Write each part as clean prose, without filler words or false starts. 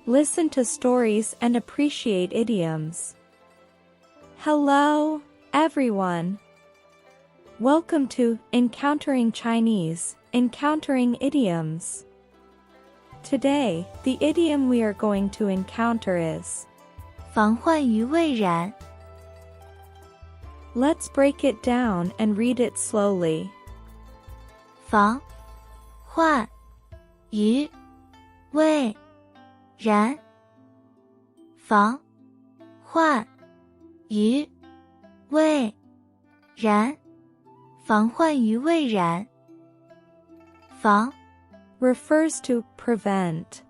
Listen to stories and appreciate idioms. Hello, everyone. Welcome to Encountering Chinese, Encountering Idioms. Today, the idiom we are going to encounter is 防患于未然. Let's break it down and read it slowly. 防患于未然防患于未然防患于未然防 refers to prevent.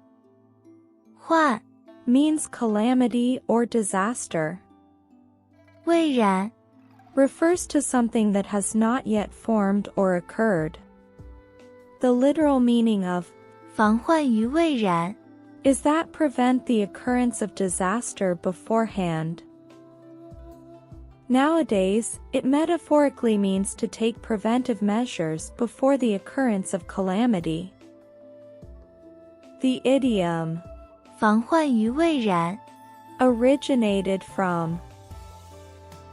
患 means calamity or disaster. 未然 refers to something that has not yet formed or occurred. The literal meaning of 防患于未然 is that prevent the occurrence of disaster beforehand. Nowadays, it metaphorically means to take preventive measures before the occurrence of calamity. The idiom 防患于未然 originated from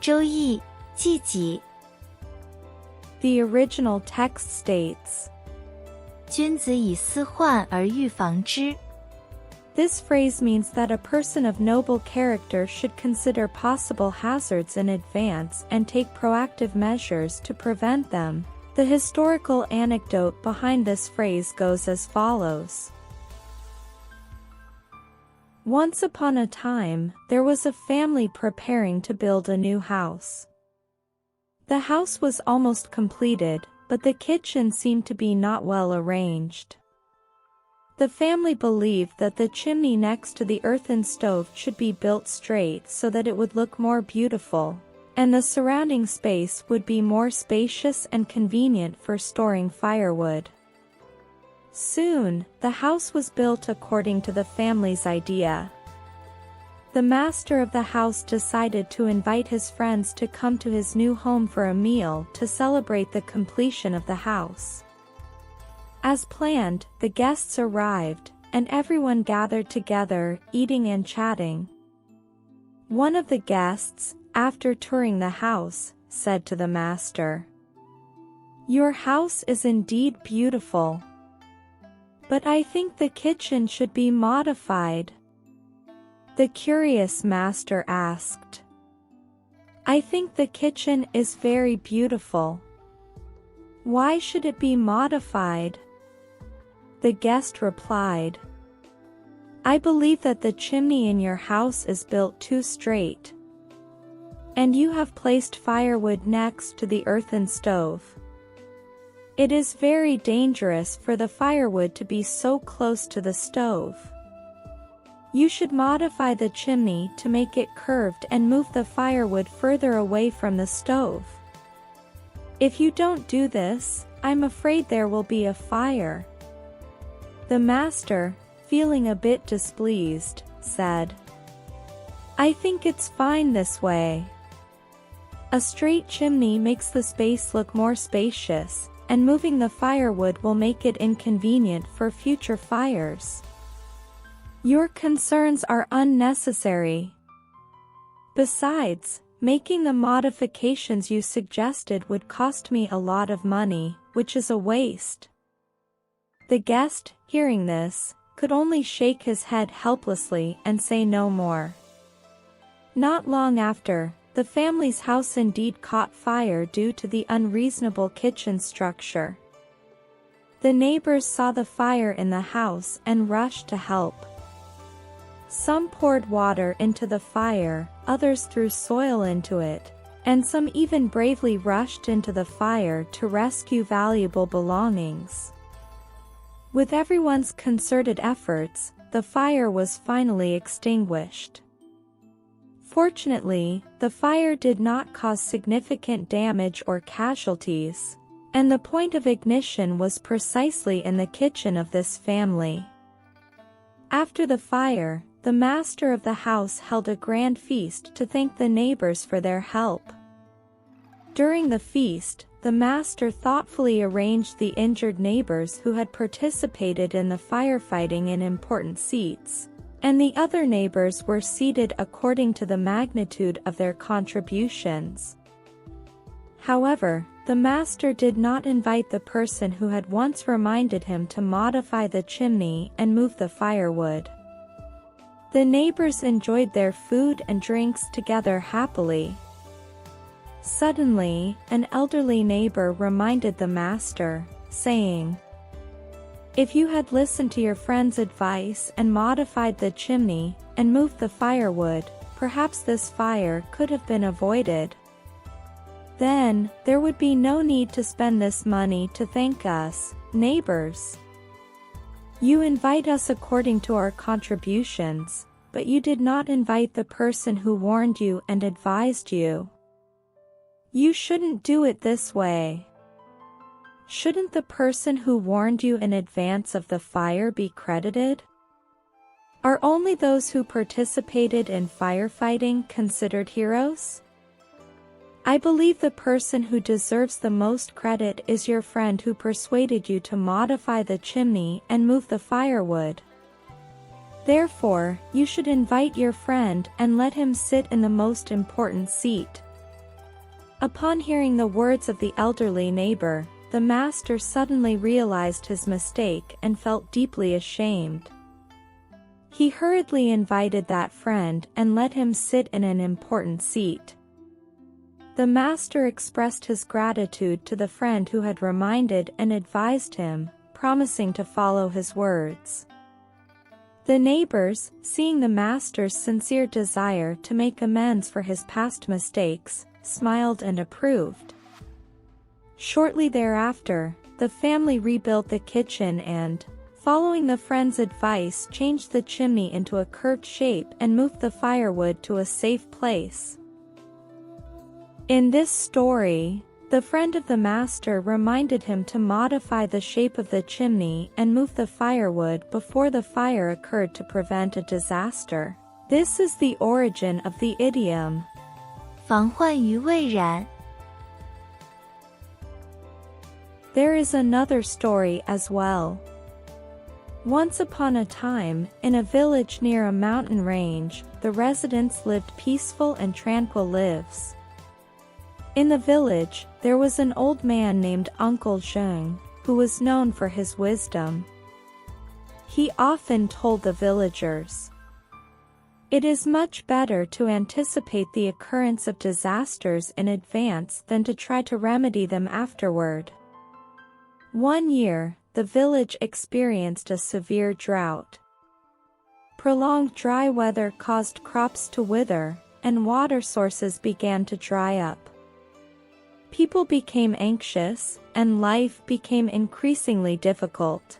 周易纪己 The original text states, 君子以思患而预防之 This phrase means that a person of noble character should consider possible hazards in advance and take proactive measures to prevent them. The historical anecdote behind this phrase goes as follows. Once upon a time, there was a family preparing to build a new house. The house was almost completed, but the kitchen seemed to be not well arranged. The family believed that the chimney next to the earthen stove should be built straight so that it would look more beautiful, and the surrounding space would be more spacious and convenient for storing firewood. Soon, the house was built according to the family's idea. The master of the house decided to invite his friends to come to his new home for a meal to celebrate the completion of the house. As planned, the guests arrived, and everyone gathered together, eating and chatting. One of the guests, after touring the house, said to the master, "Your house is indeed beautiful. But I think the kitchen should be modified." The curious master asked, "I think the kitchen is very beautiful. Why should it be modified?" The guest replied, "I believe that the chimney in your house is built too straight. And you have placed firewood next to the earthen stove. It is very dangerous for the firewood to be so close to the stove. You should modify the chimney to make it curved and move the firewood further away from the stove. If you don't do this, I'm afraid there will be a fire." The master, feeling a bit displeased, said, "I think it's fine this way. A straight chimney makes the space look more spacious, and moving the firewood will make it inconvenient for future fires. Your concerns are unnecessary. Besides, making the modifications you suggested would cost me a lot of money, which is a waste." The guest, hearing this, could only shake his head helplessly and say no more. Not long after, the family's house indeed caught fire due to the unreasonable kitchen structure. The neighbors saw the fire in the house and rushed to help. Some poured water into the fire, others threw soil into it, and some even bravely rushed into the fire to rescue valuable belongings. With everyone's concerted efforts, the fire was finally extinguished. Fortunately, the fire did not cause significant damage or casualties, and the point of ignition was precisely in the kitchen of this family. After the fire, the master of the house held a grand feast to thank the neighbors for their help. During the feast, the master thoughtfully arranged the injured neighbors who had participated in the firefighting in important seats, and the other neighbors were seated according to the magnitude of their contributions. However, the master did not invite the person who had once reminded him to modify the chimney and move the firewood. The neighbors enjoyed their food and drinks together happily. Suddenly, an elderly neighbor reminded the master, saying, "If you had listened to your friend's advice and modified the chimney and moved the firewood, perhaps this fire could have been avoided. Then, there would be no need to spend this money to thank us, neighbors. You invite us according to our contributions, but you did not invite the person who warned you and advised you. You shouldn't do it this way. Shouldn't the person who warned you in advance of the fire be credited? Are only those who participated in firefighting considered heroes? I believe the person who deserves the most credit is your friend who persuaded you to modify the chimney and move the firewood. Therefore, you should invite your friend and let him sit in the most important seat." Upon hearing the words of the elderly neighbor, the master suddenly realized his mistake and felt deeply ashamed. He hurriedly invited that friend and let him sit in an important seat. The master expressed his gratitude to the friend who had reminded and advised him, promising to follow his words. The neighbors, seeing the master's sincere desire to make amends for his past mistakes, smiled and approved. Shortly thereafter, the family rebuilt the kitchen and, following the friend's advice, changed the chimney into a curved shape and moved the firewood to a safe place. In this story, the friend of the master reminded him to modify the shape of the chimney and move the firewood before the fire occurred to prevent a disaster. This is the origin of the idiom, 防患于未然. There is another story as well. Once upon a time, in a village near a mountain range, the residents lived peaceful and tranquil lives. In the village, there was an old man named Uncle Zheng, who was known for his wisdom. He often told the villagers, "It is much better to anticipate the occurrence of disasters in advance than to try to remedy them afterward." One year, the village experienced a severe drought. Prolonged dry weather caused crops to wither, and water sources began to dry up. People became anxious, and life became increasingly difficult.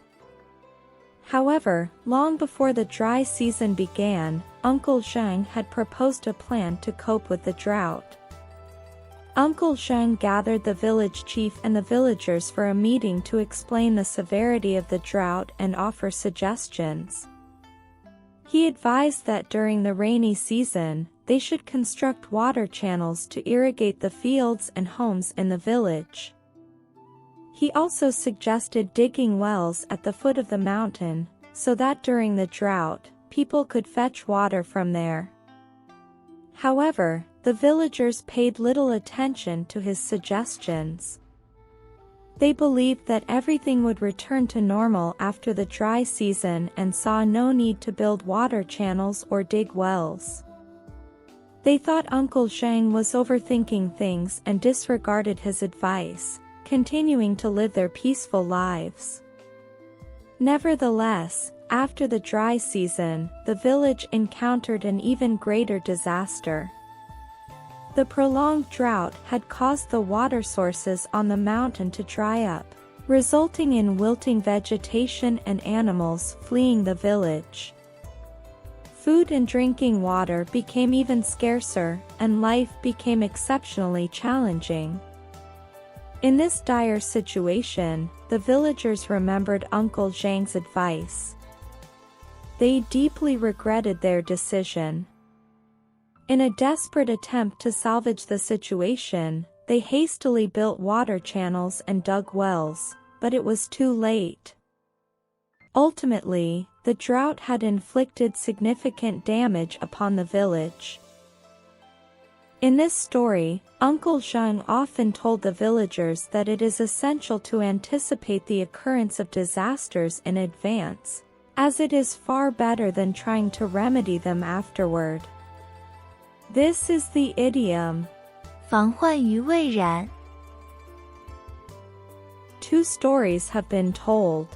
However, long before the dry season began, Uncle Zheng had proposed a plan to cope with the drought. Uncle Zheng gathered the village chief and the villagers for a meeting to explain the severity of the drought and offer suggestions. He advised that during the rainy season, they should construct water channels to irrigate the fields and homes in the village. He also suggested digging wells at the foot of the mountain, so that during the drought, people could fetch water from there. However, the villagers paid little attention to his suggestions. They believed that everything would return to normal after the dry season and saw no need to build water channels or dig wells. They thought Uncle Zheng was overthinking things and disregarded his advice, continuing to live their peaceful lives. Nevertheless, after the dry season, the village encountered an even greater disaster. The prolonged drought had caused the water sources on the mountain to dry up, resulting in wilting vegetation and animals fleeing the village. Food and drinking water became even scarcer, and life became exceptionally challenging. In this dire situation, the villagers remembered Uncle Zheng's advice. They deeply regretted their decision. In a desperate attempt to salvage the situation, they hastily built water channels and dug wells, but it was too late. Ultimately, the drought had inflicted significant damage upon the village. In this story, Uncle Zheng often told the villagers that it is essential to anticipate the occurrence of disasters in advance, as it is far better than trying to remedy them afterward. This is the idiom. 防患于未然. Two stories have been told.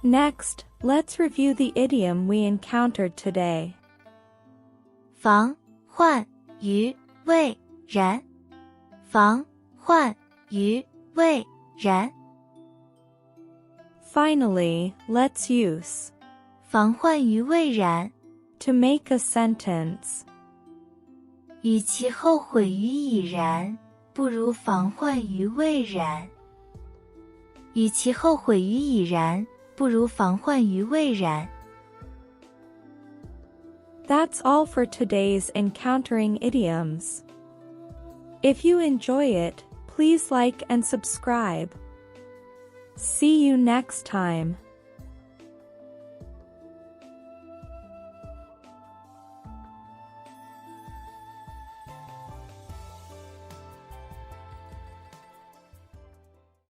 Next, let's review the idiom we encountered today. 防患于未然. 防患于未然. Finally, let's use 防患于未然. to make a sentence. 与其后悔于已然，不如防患于未然。与其后悔于已然，不如防患于未然。That's all for today's Encountering Idioms. If you enjoy it, please like and subscribe. See you next time.